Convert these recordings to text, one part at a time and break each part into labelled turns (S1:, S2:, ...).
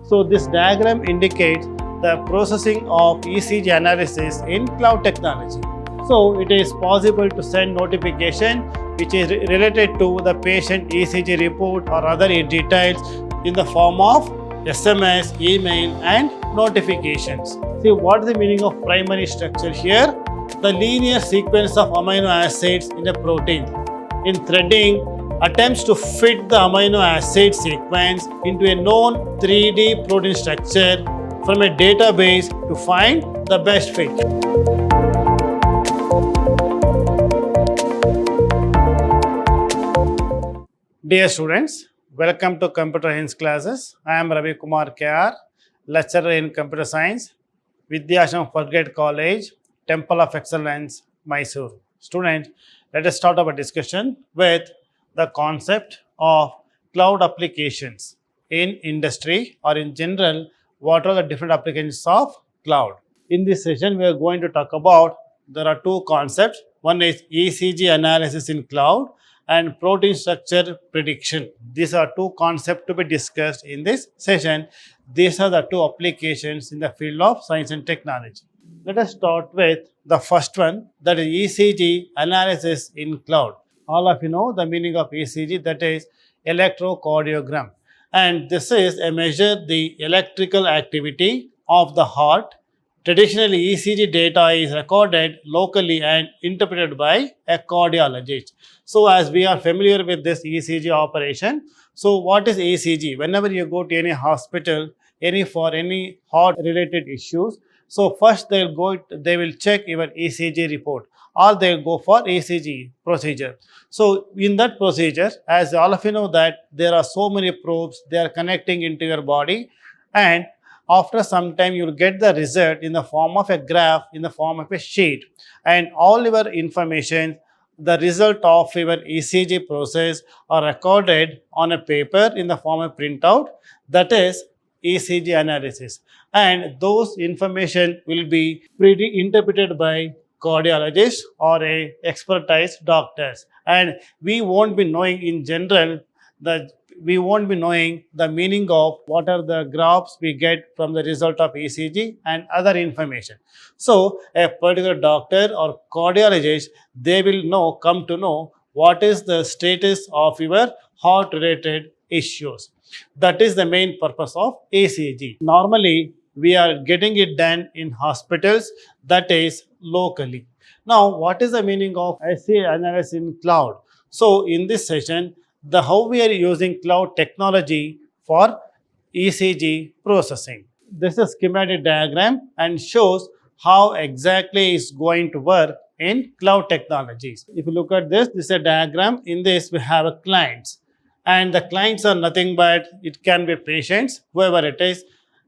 S1: So this diagram indicates the processing of ECG analysis in cloud technology. So it is possible to send notification which is related to the patient ECG report or other details in the form of SMS, email and notifications. See, what is the meaning of primary structure here? The linear sequence of amino acids in a protein. In threading, attempts to fit the amino acid sequence into a known 3D protein structure from a database to find the best fit. Dear students, welcome to Computer Science classes. I am Ravi Kumar KR, lecturer in Computer Science, Vidhyaashram First Grade College, Temple of Excellence, MYSURU. Students, let us start our discussion with the concept of cloud applications in industry or in general. What are the different applications of cloud? In this session, we are going to talk about, there are two concepts. One is ECG analysis in cloud and protein structure prediction. These are two concepts to be discussed in this session. These are the two applications in the field of science and technology. Let us start with the first one, that is ECG analysis in cloud. All of you know the meaning of ECG, that is electrocardiogram. And this is a measure the electrical activity of the heart. Traditionally, ECG data is recorded locally and interpreted by a cardiologist. So, as we are familiar with this ECG operation, so what is ECG? Whenever you go to any hospital, for any heart-related issues, so first they will check your ECG report, or they'll go for ECG procedure. So in that procedure, as all of you know that there are so many probes, they are connecting into your body, and after some time you will get the result in the form of a graph, in the form of a sheet, and all your information, the result of your ECG process are recorded on a paper in the form of printout, that is ECG analysis. And those information will be pre-interpreted by cardiologists or a expertise doctors, and we won't be knowing in general we won't be knowing the meaning of what are the graphs we get from the result of ECG and other information. So a particular doctor or cardiologist, they will come to know what is the status of your heart related issues. That is the main purpose of ECG. Normally we are getting it done in hospitals, that is locally. Now, what is the meaning of ECG analysis in cloud? So, in this session, how we are using cloud technology for ECG processing. This is a schematic diagram and shows how exactly it's going to work in cloud technologies. If you look at this, this is a diagram. In this, we have a clients, and the clients are nothing but it can be patients, whoever it is.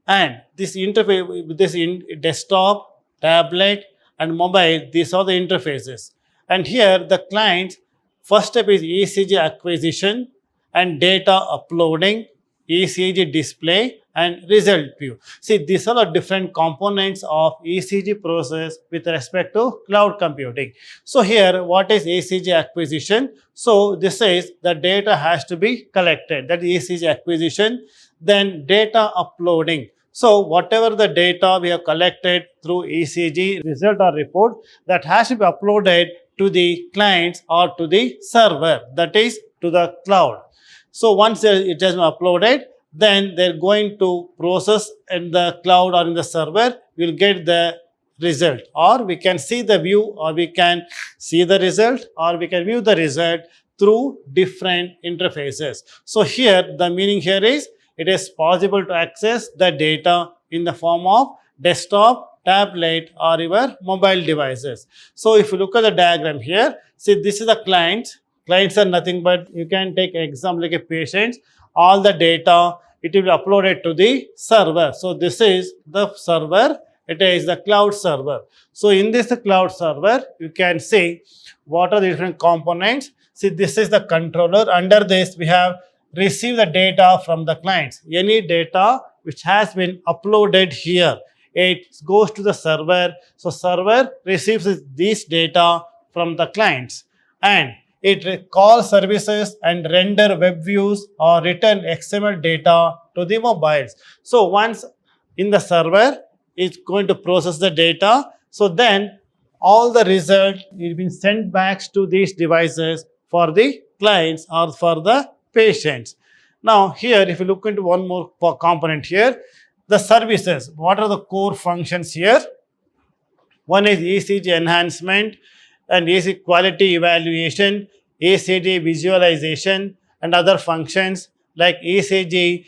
S1: And this interface with this desktop, tablet and mobile, these are the interfaces. And here the clients, first step is ECG acquisition and data uploading, ECG display and result view. See, these are the different components of ECG process with respect to cloud computing. So here, what is ECG acquisition? So this is the data has to be collected, that is ECG acquisition. Then data uploading. So whatever the data we have collected through ECG result or report, that has to be uploaded to the clients or to the server, that is to the cloud. So once it has been uploaded, then they're going to process in the cloud or in the server, we'll get the result, or we can see the view, or we can see the result, or we can view the result through different interfaces. So here, the meaning here is, it is possible to access the data in the form of desktop, tablet or your mobile devices. So if you look at the diagram here, see, this is the clients. Clients are nothing but, you can take example like a patient, all the data, it will be uploaded to the server. So this is the server, it is the cloud server. So in this cloud server, you can see what are the different components. See, this is the controller. Under this, we have receive the data from the clients. Any data which has been uploaded here, it goes to the server. So server receives this data from the clients, and it calls services and render web views or return XML data to to the mobiles. So once in the server, it's going to process the data. So then all the result will be sent back to these devices for the clients or for the patients. Now here, if you look into one more component here, the services. What are the core functions here? One is ECG enhancement and ECG quality evaluation, ECG visualization, and other functions like ECG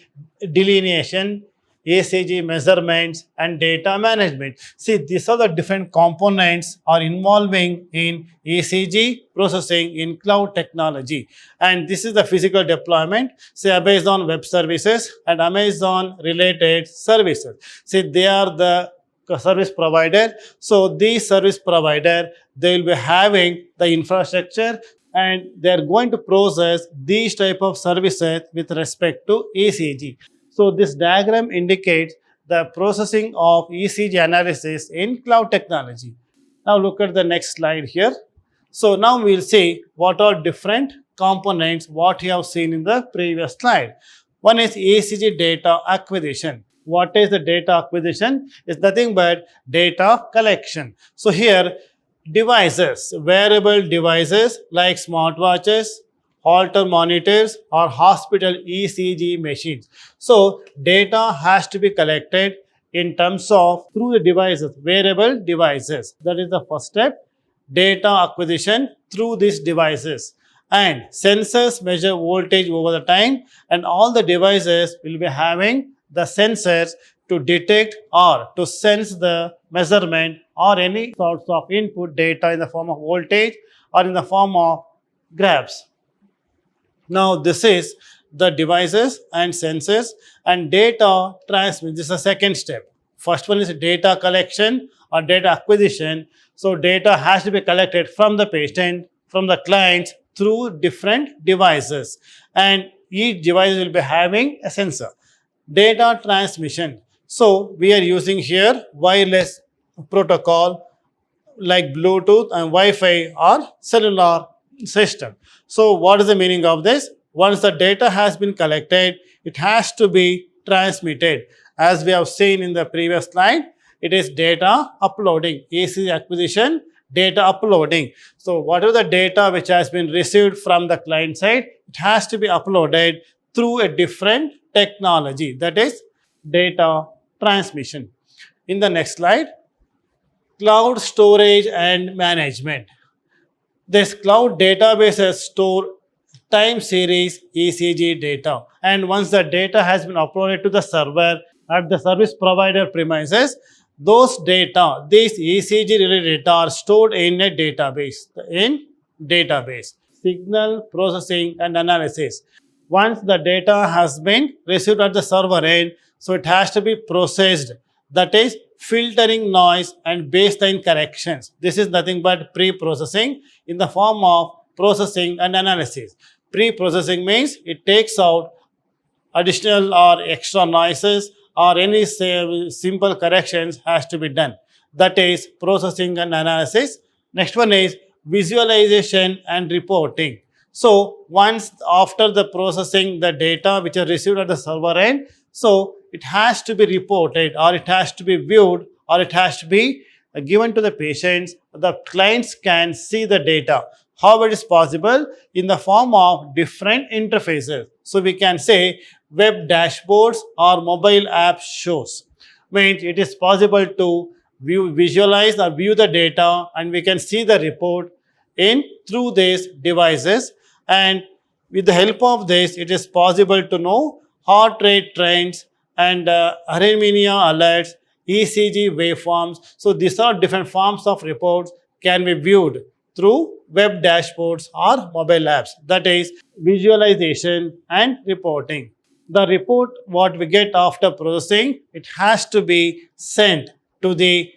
S1: delineation, ECG measurements, and data management. See, these are the different components are involving in ECG processing in cloud technology. And this is the physical deployment, say Amazon Web Services and Amazon related services. See, they are the service provider. So these service provider, they will be having the infrastructure and they are going to process these type of services with respect to ECG. So this diagram indicates the processing of ECG analysis in cloud technology. Now look at the next slide here. So now we will see what are different components what you have seen in the previous slide. One is ECG data acquisition. What is the data acquisition? It's nothing but data collection. So here devices, wearable devices like smartwatches, Holter monitors or hospital ECG machines. So data has to be collected in terms of through the devices, wearable devices. That is the first step, data acquisition through these devices. And sensors measure voltage over the time and all the devices will be having the sensors to detect or to sense the measurement or any sorts of input data in the form of voltage or in the form of graphs. Now this is the devices and sensors and data transmit. This is the second step. First one is data collection or data acquisition. So data has to be collected from the patient, from the clients through different devices and each device will be having a sensor. Data transmission. So we are using here wireless protocol like Bluetooth and Wi-Fi or cellular system. So what is the meaning of this? Once the data has been collected, it has to be transmitted. As we have seen in the previous slide, it is data uploading, ECG acquisition, data uploading. So whatever the data which has been received from the client side, it has to be uploaded through a different technology, that is data transmission. In the next slide, cloud storage and management. This cloud databases store time series ECG data. And once the data has been uploaded to the server at the service provider premises, those data, these ECG related data are stored in a database, signal processing and analysis. Once the data has been received at the server end, so it has to be processed. That is filtering noise and baseline corrections. This is nothing but pre-processing in the form of processing and analysis. Pre-processing means it takes out additional or extra noises or any simple corrections has to be done. That is processing and analysis. Next one is visualization and reporting. So once after the processing the data which are received at the server end, so it has to be reported or it has to be viewed or it has to be given to the patients. The clients can see the data. How it is possible? In the form of different interfaces. So we can say web dashboards or mobile app shows. Means it is possible to visualize or view the data and we can see the report in through these devices. And with the help of this, it is possible to know heart rate trends and arrhythmia alerts, ECG waveforms. So these are different forms of reports can be viewed through web dashboards or mobile apps. That is visualization and reporting. The report what we get after processing, it has to be sent to the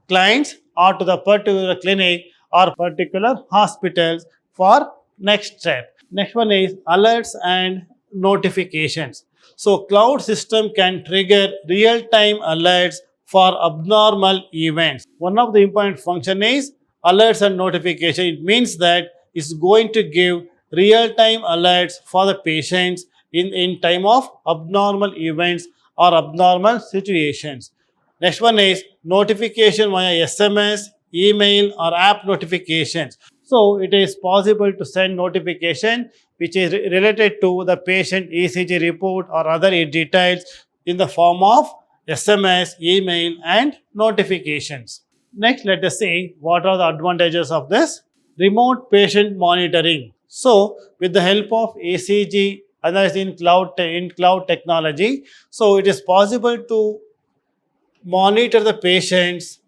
S1: clients or to the particular clinic or particular hospitals for next step. Next one is alerts and notifications. So cloud system can trigger real-time alerts for abnormal events. One of the important function is alerts and notification. It means that it's going to give real-time alerts for the patients in time of abnormal events or abnormal situations. Next one is notification via SMS, email or app notifications. So it is possible to send notification which is related to the patient ECG report or other details in the form of SMS, email and notifications. Next, let us see what are the advantages of this remote patient monitoring. So, with the help of ECG analysis in cloud technology, so it is possible to monitor the patients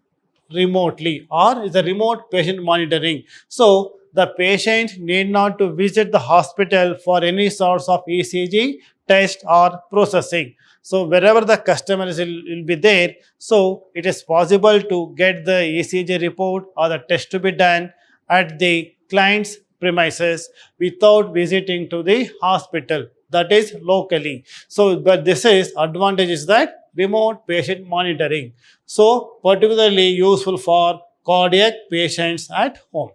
S1: remotely or is a remote patient monitoring. So the patient need not to visit the hospital for any sorts of ECG test or processing. So wherever the customer will be there, so it is possible to get the ECG report or the test to be done at the client's premises without visiting to the hospital, that is locally. So but this is advantage is that remote patient monitoring, so particularly useful for cardiac patients at home.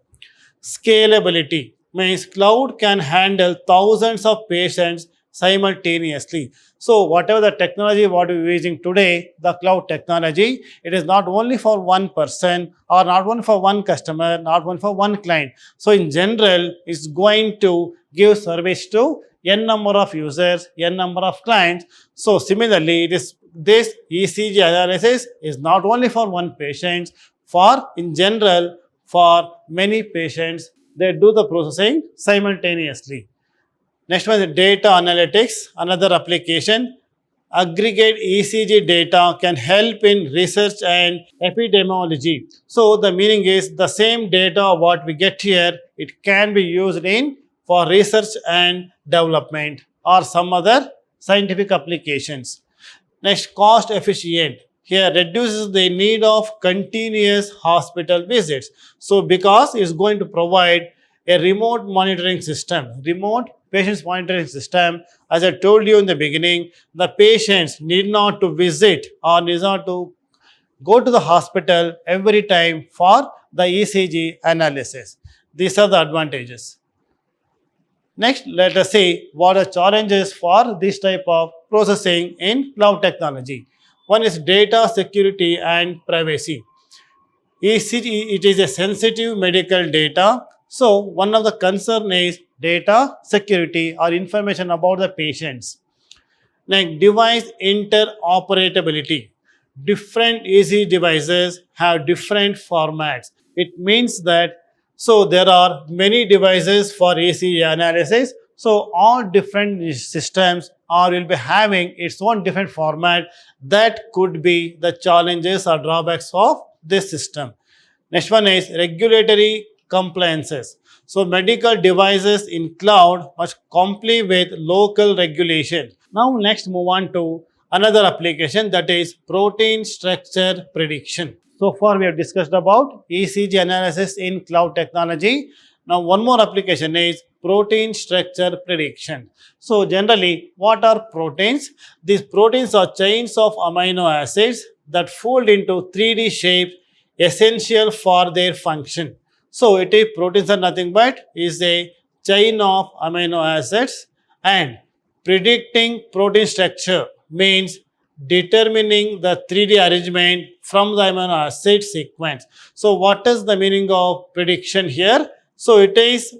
S1: Scalability means cloud can handle thousands of patients simultaneously. So whatever the technology what we're using today, the cloud technology, it is not only for one person or not only for one customer, not only for one client. So in general, it's going to give service to n number of users, n number of clients. So similarly, this ECG analysis is not only for one patient, for in general for many patients, they do the processing simultaneously. Next one is data analytics, another application. Aggregate ECG data can help in research and epidemiology. So the meaning is the same data what we get here, it can be used in for research and development or some other scientific applications. Next, cost efficient. Here reduces the need of continuous hospital visits. So because it's going to provide a remote monitoring system, remote patients monitoring system, as I told you in the beginning, the patients need not to visit or need not to go to the hospital every time for the ECG analysis. These are the advantages. Next, let us see what are challenges for this type of processing in cloud technology. One is data security and privacy. ECG, it is a sensitive medical data. So, one of the concern is data security or information about the patients. Next, device interoperability. Different ECG devices have different formats. It means that so there are many devices for ECG analysis. So all different systems are will be having its own different format. That could be the challenges or drawbacks of this system. Next one is regulatory compliances. So medical devices in cloud must comply with local regulation. Now next move on to another application, that is protein structure prediction. So far we have discussed about ECG analysis in cloud technology. Now one more application is protein structure prediction. So generally, what are proteins? These proteins are chains of amino acids that fold into 3D shapes essential for their function. So it is proteins are nothing but is a chain of amino acids, and predicting protein structure means determining the 3D arrangement from the amino acid sequence. So what is the meaning of prediction here? So it is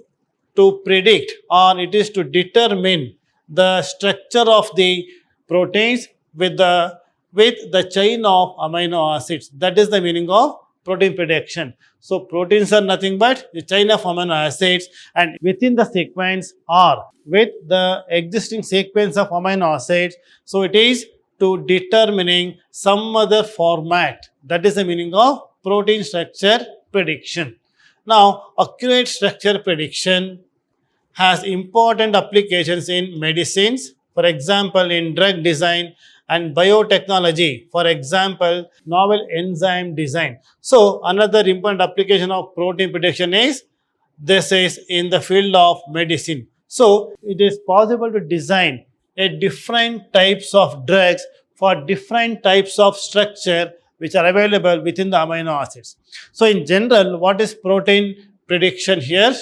S1: to predict or it is to determine the structure of the proteins with the chain of amino acids. That is the meaning of protein prediction. So proteins are nothing but the chain of amino acids, and within the sequence or with the existing sequence of amino acids, so it is to determining some other format. That is the meaning of protein structure prediction. Now, accurate structure prediction has important applications in medicines, for example, in drug design and biotechnology, for example, novel enzyme design. So, another important application of protein prediction is this is in the field of medicine. So, it is possible to design a different types of drugs for different types of structure which are available within the amino acids. So, in general, what is protein prediction here?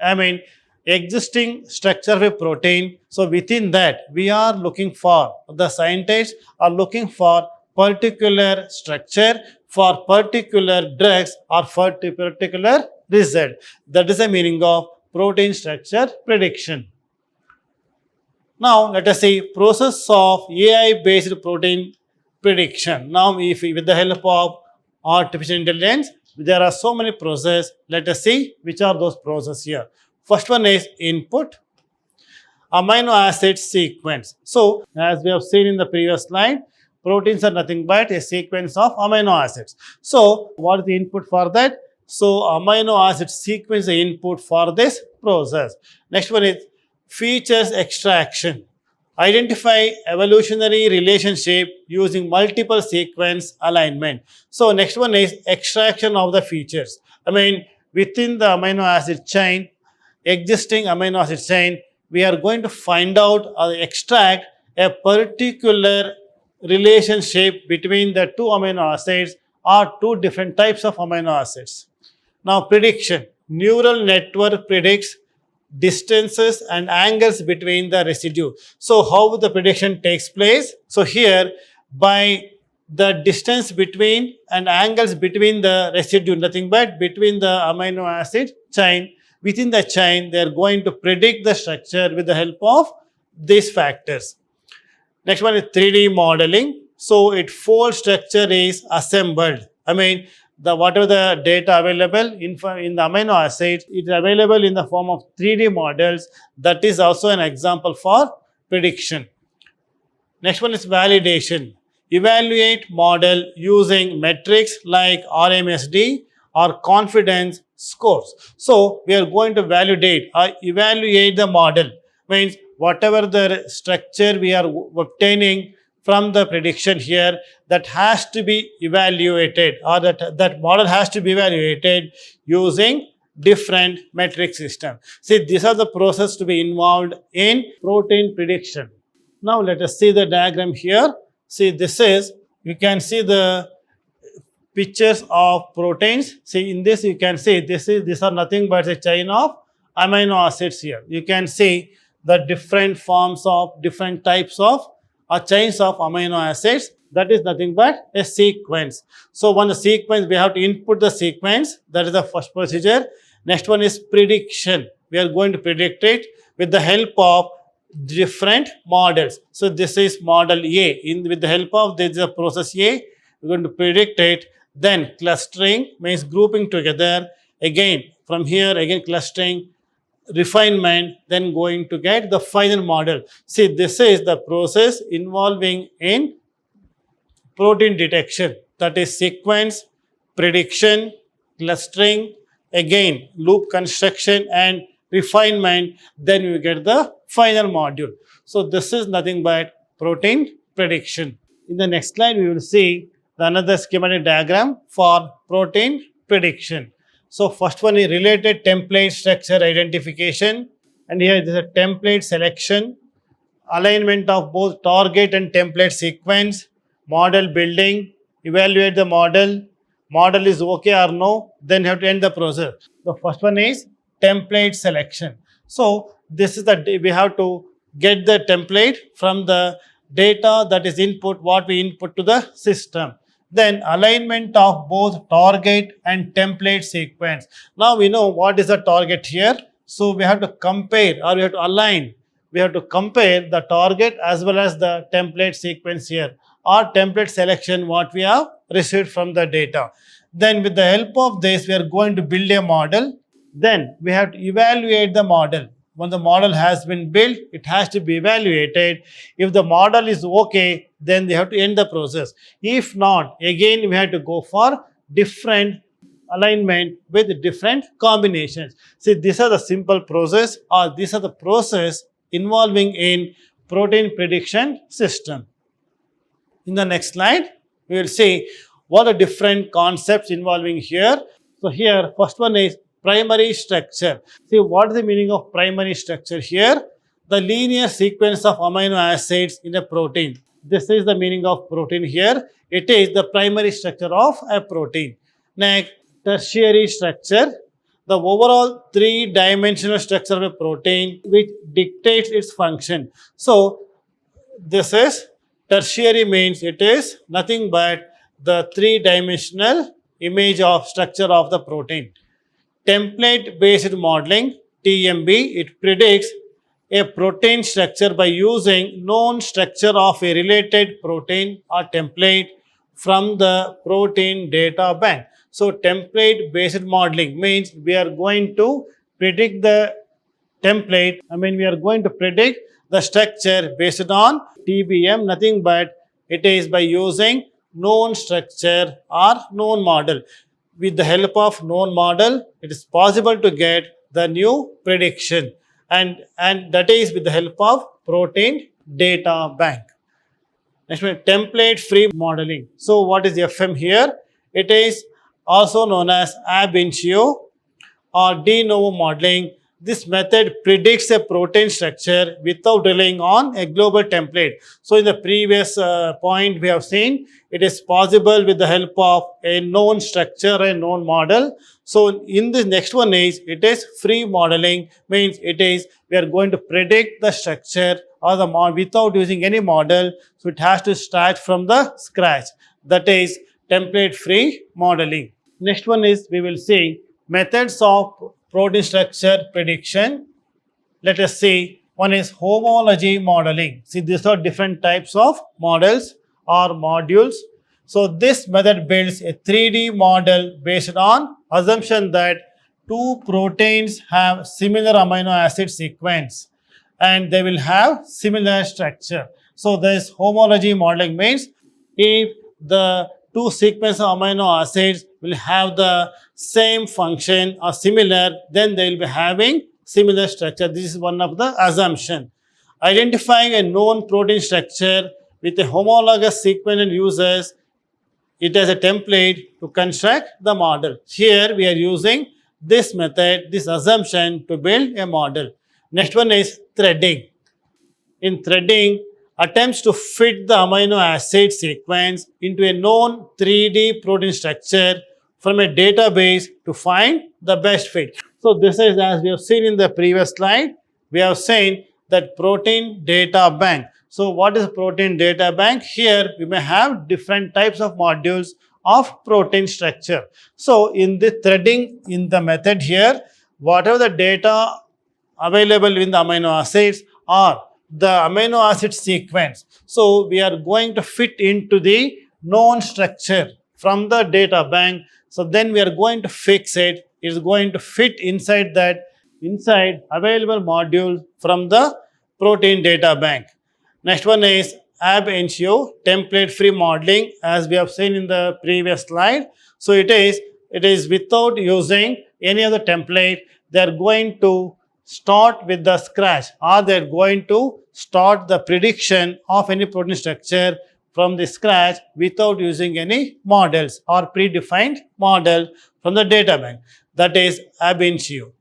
S1: I mean, existing structure of a protein. So within that, we are looking for, the scientists are looking for particular structure for particular drugs or for particular result. That is the meaning of protein structure prediction. Now let us see process of AI based protein prediction. Now if with the help of artificial intelligence, there are so many processes. Let us see which are those processes here. First one is input, amino acid sequence. So as we have seen in the previous slide, proteins are nothing but a sequence of amino acids. So what is the input for that? So amino acid sequence is the input for this process. Next one is features extraction. Identify evolutionary relationship using multiple sequence alignment. So next one is extraction of the features. Within the amino acid chain, existing amino acid chain, we are going to find out or extract a particular relationship between the two amino acids or two different types of amino acids. Now prediction. Neural network predicts distances and angles between the residue. So how the prediction takes place? So here, by the distance between and angles between the residue, nothing but between the amino acid chain, within the chain, they are going to predict the structure with the help of these factors. Next one is 3D modeling. So its fold structure is assembled. The whatever the data available in the amino acids, it is available in the form of 3D models. That is also an example for prediction. Next one is validation. Evaluate model using metrics like RMSD or confidence scores. So we are going to validate or evaluate the model. Means whatever the structure we are obtaining from the prediction here, that has to be evaluated, or that model has to be evaluated using different metric system. See, these are the process to be involved in protein prediction. Now let us see the diagram here. See, this is, you can see the pictures of proteins. See, in this you can see these are nothing but a chain of amino acids here. You can see the different forms of different types of or chains of amino acids. That is nothing but a sequence. So when the sequence, we have to input the sequence. That is the first procedure. Next one is prediction. We are going to predict it with the help of different models. So this is model A. With the help of this is a process A, we're going to predict it. Then clustering means grouping together. Again, from here, again clustering, refinement, then going to get the final model. See, this is the process involving in protein detection. That is sequence, prediction, clustering, again loop construction and refinement, then you get the final module. So this is nothing but protein prediction. In the next slide, we will see another schematic diagram for protein prediction. So first one is related template structure identification, and here there is a template selection, alignment of both target and template sequence, model building, evaluate the model, model is okay or no, then you have to end the process. The first one is template selection. So this is the, we have to get the template from the data that is input, what we input to the system. Then alignment of both target and template sequence. Now we know what is the target here. So we have to compare, or we have to align. We have to compare the target as well as the template sequence here, or template selection what we have received from the data. Then with the help of this, we are going to build a model. Then we have to evaluate the model. When the model has been built, it has to be evaluated. If the model is okay, then they have to end the process. If not, again we have to go for different alignment with different combinations. See, these are the simple process, or these are the process involving in protein prediction system. In the next slide, we will see what are different concepts involving here. So here, first one is primary structure. See, what is the meaning of primary structure here? The linear sequence of amino acids in a protein. This is the meaning of protein here. It is the primary structure of a protein. Next, tertiary structure. the overall three-dimensional structure of a protein which dictates its function. So this is tertiary, means it is nothing but the three-dimensional image of structure of the protein. Template based modeling, TMB, it predicts a protein structure by using known structure of a related protein or template from the protein data bank. So template based modeling means we are going to predict the template. We are going to predict the structure based on TBM, nothing but it is by using known structure or known model. With the help of known model, it is possible to get the new prediction, and that is with the help of protein data bank. Next one, template free modeling. So what is FM here? It is also known as ab initio or de novo modeling. This method predicts a protein structure without relying on a global template. So in the previous point we have seen, it is possible with the help of a known structure, a known model. So in this next one is, it is free modeling, means it is we are going to predict the structure or the model without using any model. So it has to start from the scratch. That is template free modeling. Next one is, we will see methods of protein structure prediction. Let us see. One is homology modeling. See, these are different types of models or modules. So this method builds a 3D model based on assumption that two proteins have similar amino acid sequence and they will have similar structure. So this homology modeling means if the two sequence of amino acids will have the same function or similar, then they will be having similar structure. This is one of the assumption. Identifying a known protein structure with a homologous sequence and uses it as a template to construct the model. Here we are using this method, this assumption to build a model. Next one is threading. In threading, attempts to fit the amino acid sequence into a known 3D protein structure from a database to find the best fit. So this is, as we have seen in the previous slide, we have seen that protein data bank. So what is protein data bank? Here we may have different types of modules of protein structure. So in the threading, in the method here, whatever the data available in the amino acids or the amino acid sequence, so we are going to fit into the known structure from the data bank. So then we are going to fix it. It is going to fit inside available module from the protein data bank. Next one is ab initio, template free modeling, as we have seen in the previous slide. So it is without using any other template. They are going to start with the scratch, or they are going to start the prediction of any protein structure from the scratch without using any models or predefined model from the data bank. That is ab initio.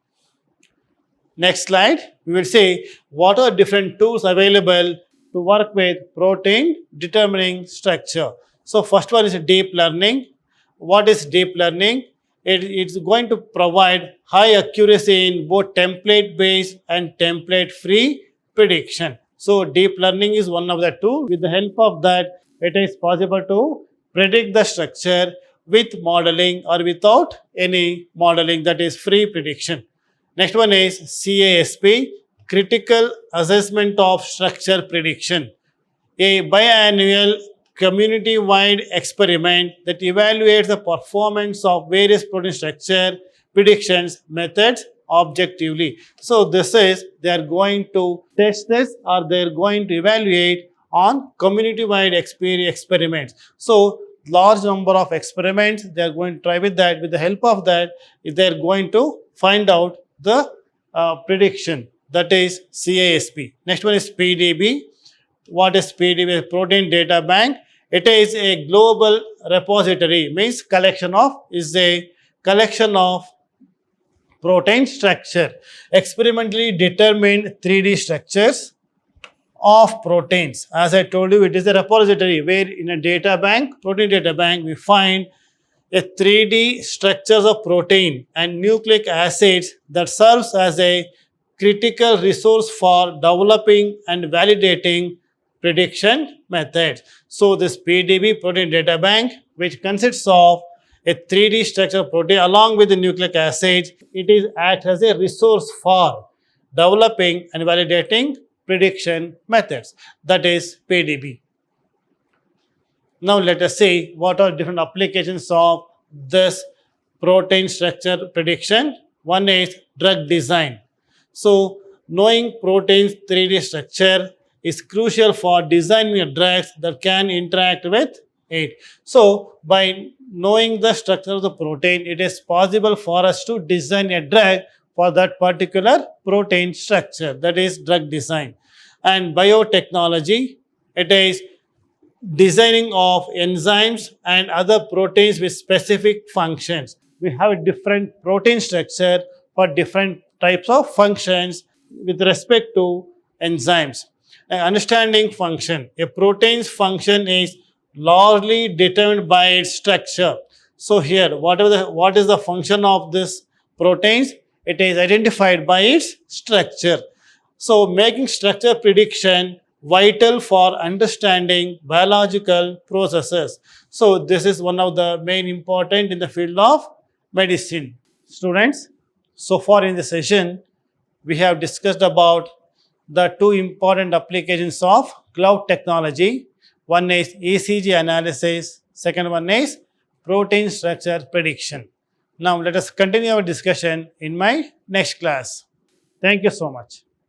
S1: Next slide, we will see what are different tools available to work with protein determining structure. So first one is deep learning. What is deep learning? It's going to provide high accuracy in both template-based and template-free prediction. So deep learning is one of the tools. With the help of that, it is possible to predict the structure with modeling or without any modeling, that is free prediction. Next one is CASP, Critical Assessment of Structure Prediction, a biannual community-wide experiment that evaluates the performance of various protein structure predictions methods objectively. So this is, they are going to test this or they are going to evaluate on community-wide experiments. So large number of experiments they are going to try with that. With the help of that, they are going to find out the prediction, that is CASP. Next one is PDB. What is PDB? Protein Data Bank. It is a global repository, means is a collection of protein structure, experimentally determined 3D structures of proteins. As I told you, it is a repository where in a data bank, protein data bank, we find a 3D structures of protein and nucleic acids that serves as a critical resource for developing and validating prediction methods. So this PDB protein data bank, which consists of a 3D structure protein along with the nucleic acids, it is act as a resource for developing and validating prediction methods. That is PDB. Now let us see what are different applications of this protein structure prediction. One is drug design. So knowing protein's 3D structure is crucial for designing drugs that can interact with it. So by knowing the structure of the protein, it is possible for us to design a drug for that particular protein structure. That is drug design. And biotechnology, it is designing of enzymes and other proteins with specific functions. We have a different protein structure for different types of functions with respect to enzymes. Understanding function. A protein's function is largely determined by its structure. So here, what is the function of this proteins? It is identified by its structure. So making structure prediction vital for understanding biological processes. So this is one of the main important in the field of medicine. Students, so far in the session, we have discussed about the two important applications of cloud technology. One is ECG analysis, second one is protein structure prediction. Now let us continue our discussion in my next class. Thank you so much.